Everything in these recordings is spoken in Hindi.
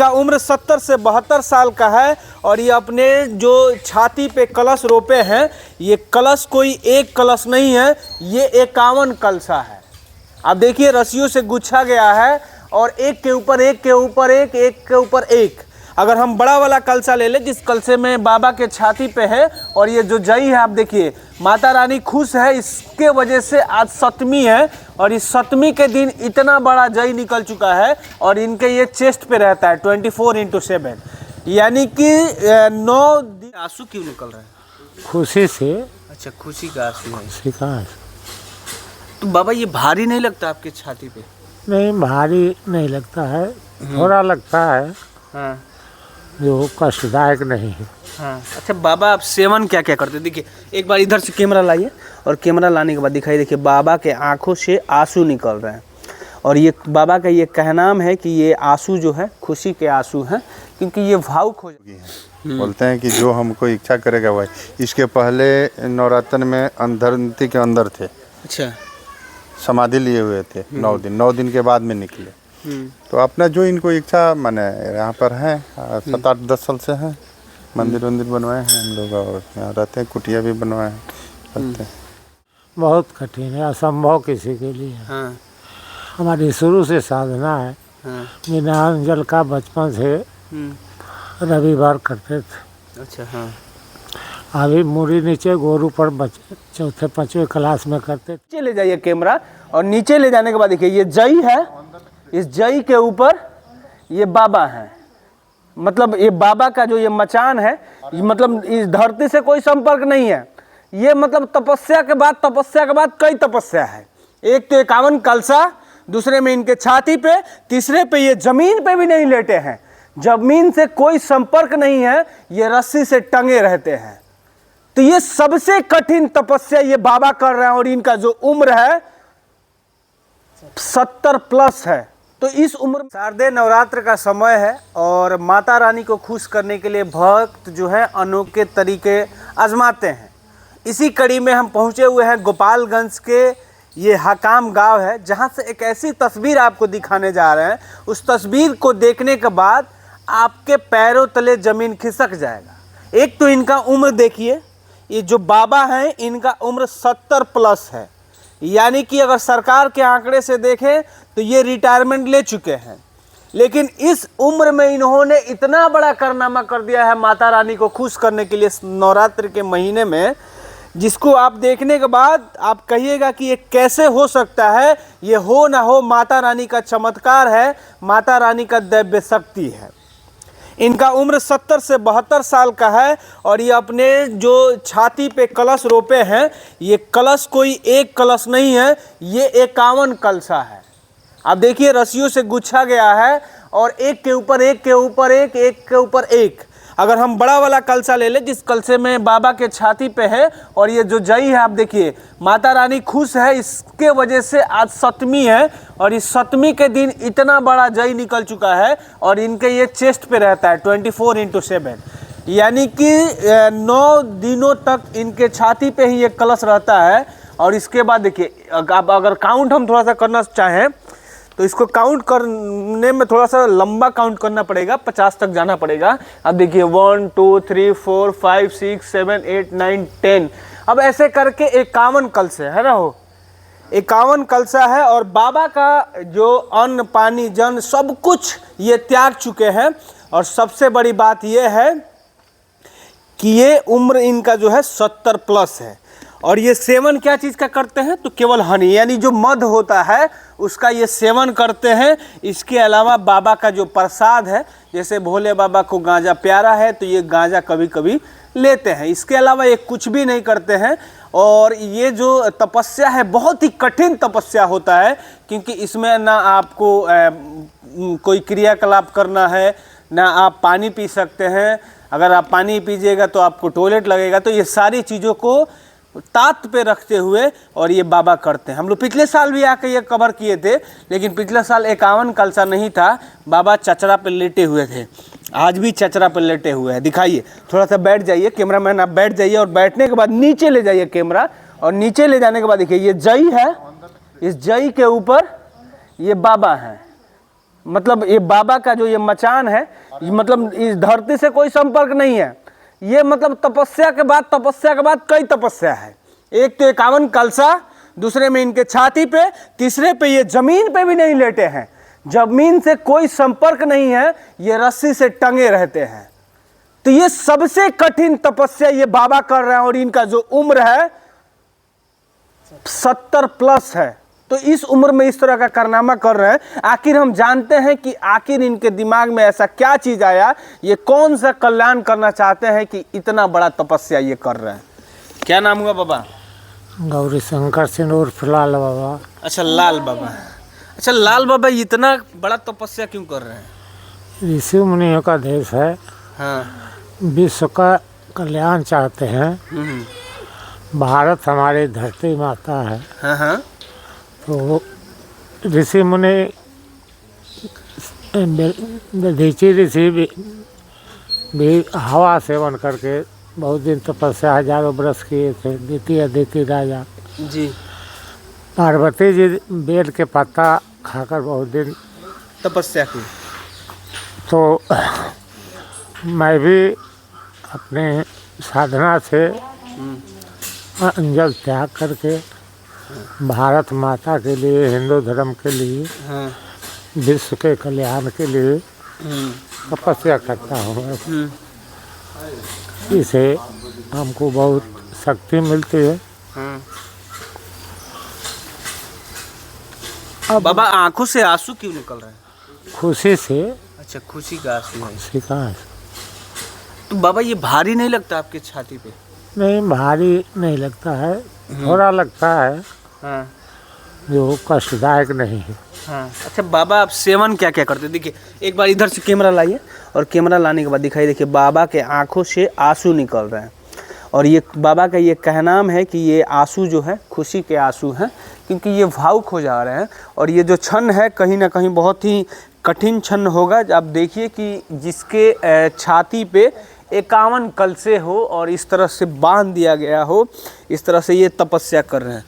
इनका उम्र 70 से 72 साल का है और ये अपने जो छाती पे कलश रोपे हैं, ये कलश कोई एक कलश नहीं है, ये 51 कलशा है। आप देखिए रस्सियों से गुच्छा गया है और एक के ऊपर एक के ऊपर एक, एक के ऊपर एक। अगर हम बड़ा वाला कलशा ले लें जिस कलशे में बाबा के छाती पे है, और ये जो जई है आप देखिए माता रानी खुश है, इसके वजह से आज सप्तमी है और इस सप्तमी के दिन इतना बड़ा जई निकल चुका है और इनके ये चेस्ट पे रहता है 24/7, यानी कि 9 दिन। आंसू क्यों निकल रहे हैं? खुशी से। अच्छा, खुशी का आंसू है। खुशी का। तो बाबा ये भारी नहीं लगता आपके छाती पे? नहीं, भारी नहीं लगता है, थोड़ा लगता है। हाँ, जो कष्टदायक नहीं है। हाँ। अच्छा बाबा, आप सेवन क्या क्या करते हैं? देखिए एक बार इधर से कैमरा लाइए और कैमरा लाने के बाद दिखाई, देखिए बाबा के आंखों से आंसू निकल रहे हैं और ये बाबा का ये कहनाम है कि ये आंसू जो है खुशी के आंसू हैं, क्योंकि ये भावुक हो गए हैं। बोलते हैं कि जो हमको इच्छा करेगा वही। इसके पहले नवरात्र में अंधरती के अंदर थे। अच्छा, समाधि लिए हुए थे 9 दिन के बाद में निकले। तो अपना जो इनको इच्छा, माने यहाँ पर है 7-8-10 साल से है, मंदिर बनवाए हैं हम लोग और यहाँ रहते हैं, कुटिया भी बनवाए हैं, रहते हैं। बहुत कठिन है, असंभव किसी के लिए। हाँ, हमारी शुरू से साधना है। हाँ, बिना जल का बचपन से रविवार करते थे। अच्छा, हाँ। अभी मुड़ी नीचे गोरू पर चौथे 5वें क्लास में करते थे। नीचे ले जाइए कैमरा, और नीचे ले जाने के बाद देखिए ये जई है, इस जई के ऊपर ये बाबा हैं। मतलब ये बाबा का जो ये मचान है, मतलब इस धरती से कोई संपर्क नहीं है। ये मतलब तपस्या के बाद कई तपस्या है। एक तो 51 कलशा, दूसरे में इनके छाती पे, तीसरे पे ये जमीन पे भी नहीं लेटे हैं, जमीन से कोई संपर्क नहीं है, ये रस्सी से टंगे रहते हैं। तो ये सबसे कठिन तपस्या ये बाबा कर रहे हैं और इनका जो उम्र है 70 प्लस है। तो इस उम्र में शारदीय नवरात्र का समय है और माता रानी को खुश करने के लिए भक्त जो है अनोखे तरीके आजमाते हैं। इसी कड़ी में हम पहुंचे हुए हैं गोपालगंज के ये हकाम गांव है, जहां से एक ऐसी तस्वीर आपको दिखाने जा रहे हैं। उस तस्वीर को देखने के बाद आपके पैरों तले जमीन खिसक जाएगा। एक तो इनका उम्र देखिए, ये जो बाबा हैं इनका उम्र 70 प्लस है, यानी कि अगर सरकार के आंकड़े से देखें तो ये रिटायरमेंट ले चुके हैं। लेकिन इस उम्र में इन्होंने इतना बड़ा कारनामा कर दिया है माता रानी को खुश करने के लिए नवरात्र के महीने में, जिसको आप देखने के बाद आप कहिएगा कि ये कैसे हो सकता है। ये हो ना हो माता रानी का चमत्कार है, माता रानी का दैव्य शक्ति है। इनका उम्र 70 से 72 साल का है और ये अपने जो छाती पे कलश रोपे हैं, ये कलश कोई एक कलश नहीं है, ये 51 कलशा है। आप देखिए रस्सियों से गुच्छा गया है और एक के ऊपर एक के ऊपर एक, एक के ऊपर एक। अगर हम बड़ा वाला कलशा ले लें जिस कलशे में बाबा के छाती पे है, और ये जो जई है आप देखिए माता रानी खुश है, इसके वजह से आज सप्तमी है और इस सप्तमी के दिन इतना बड़ा जई निकल चुका है और इनके ये चेस्ट पे रहता है 24/7, यानी कि 9 दिनों तक इनके छाती पे ही ये कलश रहता है। और इसके बाद देखिए अब अगर काउंट हम थोड़ा सा करना चाहें तो इसको काउंट करने में थोड़ा सा लंबा काउंट करना पड़ेगा, 50 तक जाना पड़ेगा। अब देखिए 1 2 3 4 5 6 7 8 9 10, अब ऐसे करके 51 कलशे है ना, हो 51 कलशा है। और बाबा का जो अन्न पानी जन सब कुछ ये त्याग चुके हैं। और सबसे बड़ी बात ये है कि ये उम्र इनका जो है 70 प्लस है। और ये सेवन क्या चीज़ का करते हैं? तो केवल हनी, यानी जो मध होता है उसका ये सेवन करते हैं। इसके अलावा बाबा का जो प्रसाद है, जैसे भोले बाबा को गांजा प्यारा है तो ये गांजा कभी कभी लेते हैं। इसके अलावा ये कुछ भी नहीं करते हैं। और ये जो तपस्या है बहुत ही कठिन तपस्या होता है, क्योंकि इसमें ना आपको कोई क्रियाकलाप करना है, ना आप पानी पी सकते हैं। अगर आप पानी पीजिएगा तो आपको टॉयलेट लगेगा। तो ये सारी चीज़ों को तात पे रखते हुए और ये बाबा करते हैं। हम लोग पिछले साल भी आके ये कवर किए थे, लेकिन पिछले साल 51 कलशा नहीं था, बाबा चचरा पे लेटे हुए थे। आज भी चचरा पे लेटे हुए हैं। दिखाइए, थोड़ा सा बैठ जाइए, कैमरामैन आप बैठ जाइए और बैठने के बाद नीचे ले जाइए कैमरा, और नीचे ले जाने के बाद देखिए ये जई है, इस जई के ऊपर ये बाबा हैं। मतलब ये बाबा का जो ये मचान है, ये मतलब इस धरती से कोई संपर्क नहीं है। ये मतलब तपस्या के बाद कई तपस्या है। एक तो 51 कलसा, दूसरे में इनके छाती पे, तीसरे पे ये जमीन पे भी नहीं लेटे हैं, जमीन से कोई संपर्क नहीं है, ये रस्सी से टंगे रहते हैं। तो ये सबसे कठिन तपस्या ये बाबा कर रहे हैं और इनका जो उम्र है 70 प्लस है। तो इस उम्र में इस तरह का कारनामा कर रहे हैं। आखिर हम जानते हैं कि आखिर इनके दिमाग में ऐसा क्या चीज आया, ये कौन सा कल्याण करना चाहते हैं कि इतना बड़ा तपस्या ये कर रहे हैं। क्या नाम हुआ बाबा? गौरी शंकर सिंह उर्फ लाल बाबा। अच्छा, लाल बाबा। अच्छा, लाल बाबा इतना बड़ा तपस्या क्यों कर रहे हैं? ऋषि मुनियों का देश है, हाँ। विश्व का कल्याण चाहते हैं। भारत हमारी धरती माता है। हाँ हाँ। तो ऋषि मुनि, दधीची ऋषि भी हवा सेवन करके बहुत दिन तपस्या हजारों बरस किए थे। द्वितीय अदिति राजा जी। पार्वती जी बेल के पत्ता खाकर बहुत दिन तपस्या की। तो मैं भी अपने साधना से अंजल त्याग करके भारत माता के लिए, हिंदू धर्म के लिए, हाँ। विश्व के कल्याण के लिए तपस्या करता हूँ। इसे हमको बहुत शक्ति मिलती है। हाँ। बाबा आंखों से आंसू क्यों निकल रहे हैं? खुशी से। अच्छा, खुशी का आंसू है। खुशी का तो बाबा ये भारी नहीं लगता आपके छाती पे? नहीं, भारी नहीं लगता है, थोड़ा लगता है। हाँ। जो कष्टदायक नहीं है। हाँ। अच्छा बाबा, आप सेवन क्या क्या करते हैं? देखिए, एक बार इधर से कैमरा लाइए और कैमरा लाने के बाद दिखाई, देखिए बाबा के आंखों से आंसू निकल रहे हैं। और ये बाबा का ये कहनाम है कि ये आंसू जो है खुशी के आंसू हैं, क्योंकि ये भावुक हो जा रहे हैं। और ये जो क्षण है कहीं ना कहीं बहुत ही कठिन क्षण होगा। आप देखिए कि जिसके छाती पे 51 कलसे हो और इस तरह से बांध दिया गया हो, इस तरह से ये तपस्या कर रहे हैं।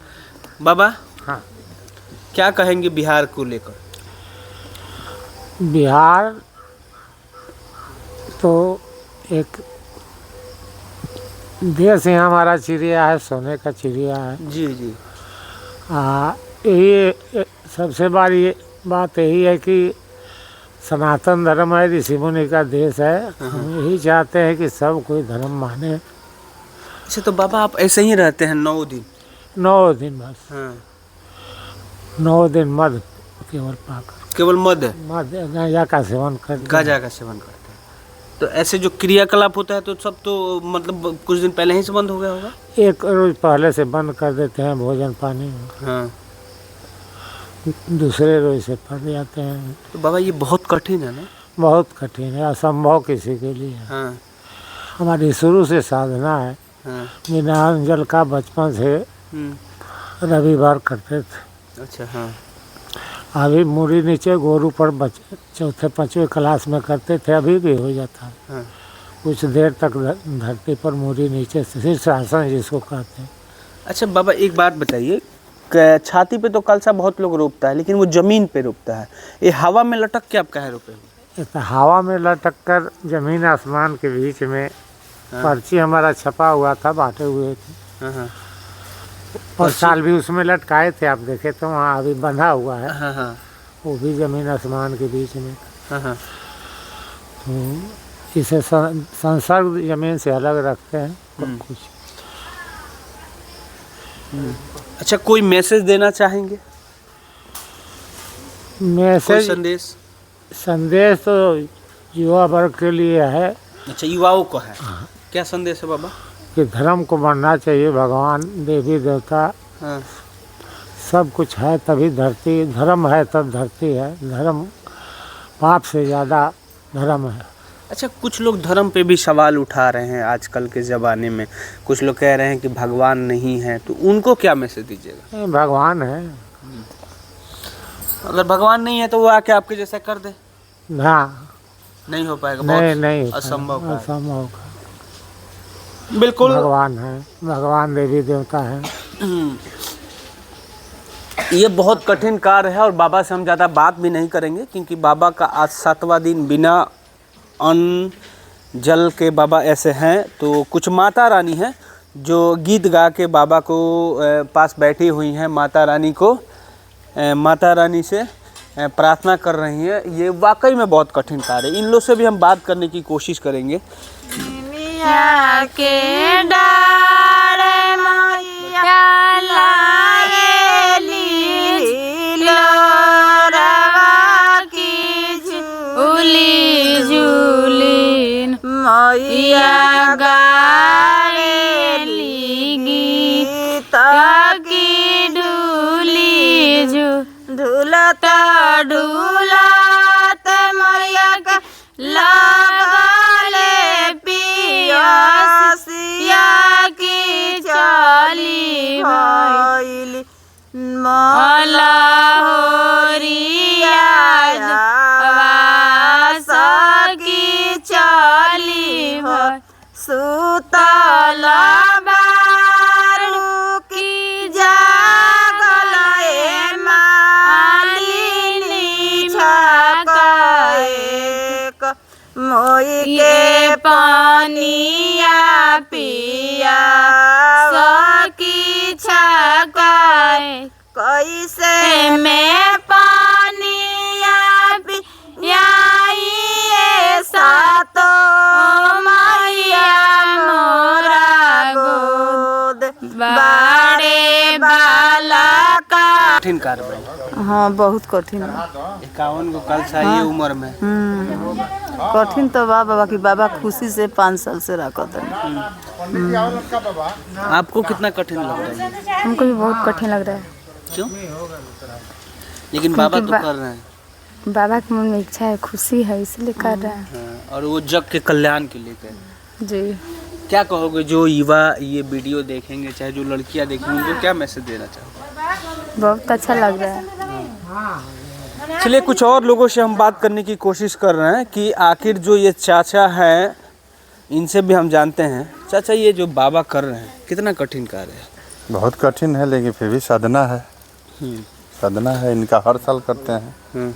बाबा, हाँ, क्या कहेंगे बिहार को लेकर? बिहार तो एक देश है, हमारा चिड़िया है, सोने का चिड़िया है। जी जी। यही सबसे बड़ी बात यही है कि सनातन धर्म है, ऋषि मुनि का देश है। हम यही चाहते हैं कि सब कोई धर्म माने। अच्छा, तो बाबा आप ऐसे ही रहते हैं 9 दिन? 9 दिन बस। हाँ। 9 दिन मद केवल पाकर, केवल मद गांजा का सेवन कर, गांजा का सेवन करते हैं। तो ऐसे जो क्रियाकलाप होता है तो सब तो मतलब कुछ दिन पहले ही से बंद हो गया होगा? 1 रोज पहले से बंद कर देते हैं भोजन पानी। हाँ। दूसरे रोज से पड़ जाते हैं। तो बाबा ये बहुत कठिन है ना? बहुत कठिन है, असंभव किसी के लिए। हाँ। हमारी शुरू से साधना है। हाँ। बिना अंजल का बचपन से रविवार करते थे। अच्छा। हाँ। अभी मूरी नीचे गोरू पर चौथे 5वें क्लास में करते थे, अभी भी हो जाता है। हाँ। कुछ देर तक धरती पर मूरी नीचे से शीर्षासन जिसको कहते हैं। अच्छा बाबा, एक बात बताइए, छाती पे तो कलसा बहुत लोग रोपता है, लेकिन वो जमीन पे रोपता है, ये हवा में लटक के आप कहे रोपे हुए? तो हवा में लटक कर जमीन आसमान के बीच में। पर्ची हमारा छपा हुआ था, बांटे हुए थे। हाँ। और साल भी उसमें लटकाए थे, आप देखे तो वहाँ अभी बंधा हुआ है। हाँ हाँ। वो भी जमीन आसमान के बीच में। हाँ हाँ। तो इसे संसर्ग जमीन से अलग रखते हैं सब कुछ। अच्छा, कोई मैसेज देना चाहेंगे? मैसेज, संदेश तो युवा वर्ग के लिए है। अच्छा, युवाओं को है। क्या संदेश है बाबा? कि धर्म को मानना चाहिए। भगवान, देवी देवता, हाँ। सब कुछ है तभी धरती, धर्म है तब धरती है। धर्म पाप से ज़्यादा धर्म है। अच्छा, कुछ लोग धर्म पे भी सवाल उठा रहे हैं आजकल के ज़माने में। कुछ लोग कह रहे हैं कि भगवान नहीं है, तो उनको क्या मैसेज दीजिएगा? भगवान है। अगर भगवान नहीं है तो वो आके आपके जैसा कर दे? हाँ, नहीं हो पाएगा। नहीं, असंभव का। असंभव का। बिल्कुल। भगवान है, भगवान देवी देवता है। ये बहुत कठिन कार्य है और बाबा से हम ज़्यादा बात भी नहीं करेंगे क्योंकि बाबा का आज 7वां दिन बिना अन्न जल के बाबा ऐसे हैं। तो कुछ माता रानी हैं जो गीत गा के बाबा को पास बैठी हुई हैं, माता रानी से प्रार्थना कर रही हैं। ये वाकई में बहुत कठिन कार्य है। इन लोग से भी हम बात करने की कोशिश करेंगे। के डार मैया लाएली लोरवा की झूली झूलीन मैया गाएली गीत की ढूली ढूलता ढूलत मैया का लागले पियासिया की चाली भइली मला होरिया वासा की चाली भइली सुतला बारू की जागल ए मालिनी छकाएक मोई के पानिया पिया सकी छकाए कैसे में पानिया पियाई सातो मैया मोरा गोद बाड़े बाला का कठिन कार्य है। हाँ बहुत कठिन है। 51 को कल चाहिए उम्र में। कठिन तो बाबा की बाबा खुशी से 5 साल से रखत है। आपको कितना कठिन लग रहा है? हमको भी बहुत कठिन लग रहा है। क्यों? लेकिन बाबा तो कर रहे हैं। बाबा के मन में इच्छा है, खुशी है, इसलिए कर रहा है। हाँ, और वो जग के कल्याण के लिए कर रहे हैं। जी क्या कहोगे जो युवा ये वीडियो देखेंगे, चाहे जो लड़कियां देखेंगी, उनको क्या मैसेज देना चाहोगे? बहुत अच्छा लग रहा है। चलिए कुछ और लोगों से हम बात करने की कोशिश कर रहे हैं कि आखिर जो ये चाचा हैं इनसे भी हम जानते हैं। चाचा ये जो बाबा कर रहे हैं कितना कठिन कार्य है? बहुत कठिन है लेकिन फिर भी साधना है। साधना है, इनका हर साल करते हैं।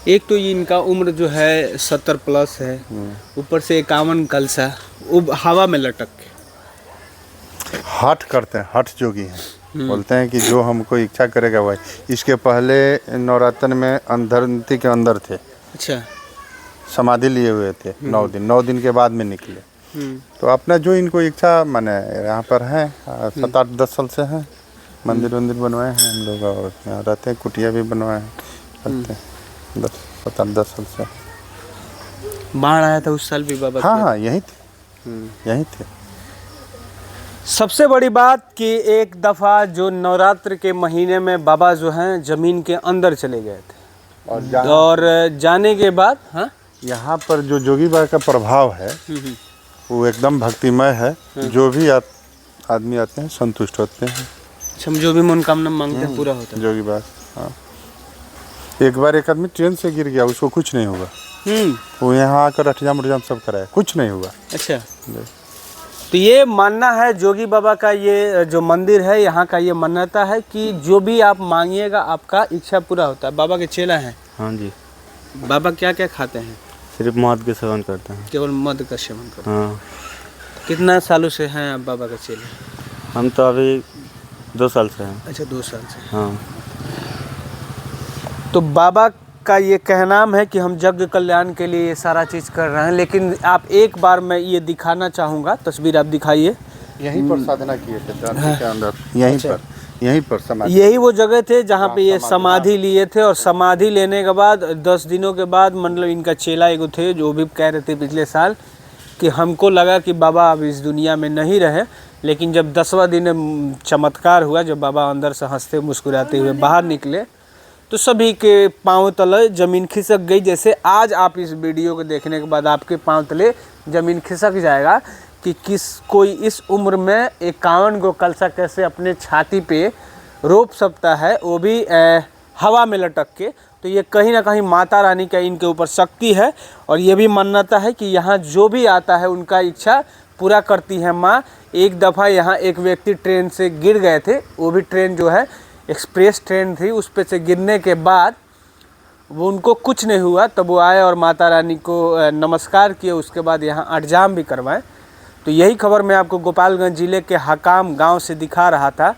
एक तो ये इनका उम्र जो है 70 प्लस है, ऊपर से 51 कलसा वो हवा में लटक के हठ करते हैं, हठ जोगी हैं। बोलते हैं कि जो हमको इच्छा करेगा वही। इसके पहले नवरात्र में अंधरती के अंदर थे, अच्छा समाधि लिए हुए थे 9 दिन के बाद में निकले। तो अपना जो इनको इच्छा माने यहाँ पर है 7-8-10 साल से हैं। मंदिर बनवाए हैं हम लोग और यहाँ रहते हैं, कुटिया भी बनवाए हैं, रहते हैं 7-8-10 साल से। बाढ़ आया था उस साल भी बाबा? हाँ यहीं थे, यहीं थे। सबसे बड़ी बात कि एक दफ़ा जो नवरात्र के महीने में बाबा जो हैं ज़मीन के अंदर चले गए थे और जाने के बाद यहाँ पर जो जोगी बाबा का प्रभाव है वो एकदम भक्तिमय है। जो भी आदमी आते हैं संतुष्ट होते हैं। जो भी मनोकामना मांगते हैं पूरा होता है। जोगी बाबा हाँ। एक बार एक आदमी ट्रेन से गिर गया, उसको कुछ नहीं हुआ। वो यहाँ आकर अठजाम सब कराया, कुछ नहीं हुआ। अच्छा, तो ये मानना है जोगी बाबा का, ये जो मंदिर है यहाँ का ये मान्यता है कि जो भी आप मांगिएगा आपका इच्छा पूरा होता है। बाबा के चेला हैं? हाँ जी। बाबा क्या क्या खाते हैं? सिर्फ मद के सेवन करते हैं। केवल मद का सेवन करते हैं? हाँ। कितना सालों से हैं आप बाबा का चेला? हम तो अभी 2 साल से हैं। अच्छा 2 साल से। हाँ। तो बाबा का ये कहनाम है कि हम जग कल्याण के लिए ये सारा चीज़ कर रहे हैं। लेकिन आप एक बार मैं ये दिखाना चाहूँगा, तस्वीर आप दिखाइए। यहीं पर साधना किए थे के अंदर, यहीं पर समाधि। यही वो जगह थे जहाँ पे ये समाधि लिए थे और समाधि लेने के बाद 10 दिनों के बाद मतलब इनका चेला एगो थे जो भी कह रहे थे पिछले साल कि हमको लगा कि बाबा अब इस दुनिया में नहीं रहे। लेकिन जब 10वां दिन चमत्कार हुआ, जब बाबा अंदर से हंसते मुस्कुराते हुए बाहर निकले तो सभी के पांव तले ज़मीन खिसक गई। जैसे आज आप इस वीडियो को देखने के बाद आपके पांव तले ज़मीन खिसक जाएगा कि कोई इस उम्र में 51 गो कलसा कैसे अपने छाती पे रोप सकता है, वो भी हवा में लटक के। तो ये कहीं ना कहीं माता रानी का इनके ऊपर शक्ति है और ये भी मान्यता है कि यहाँ जो भी आता है उनका इच्छा पूरा करती है माँ। एक दफ़ा यहाँ एक व्यक्ति ट्रेन से गिर गए थे, वो भी ट्रेन जो है एक्सप्रेस ट्रेन थी, उस पे से गिरने के बाद वो उनको कुछ नहीं हुआ, तब वो आए और माता रानी को नमस्कार किए, उसके बाद यहाँ अठजाम भी करवाएं। तो यही खबर मैं आपको गोपालगंज ज़िले के हकाम गांव से दिखा रहा था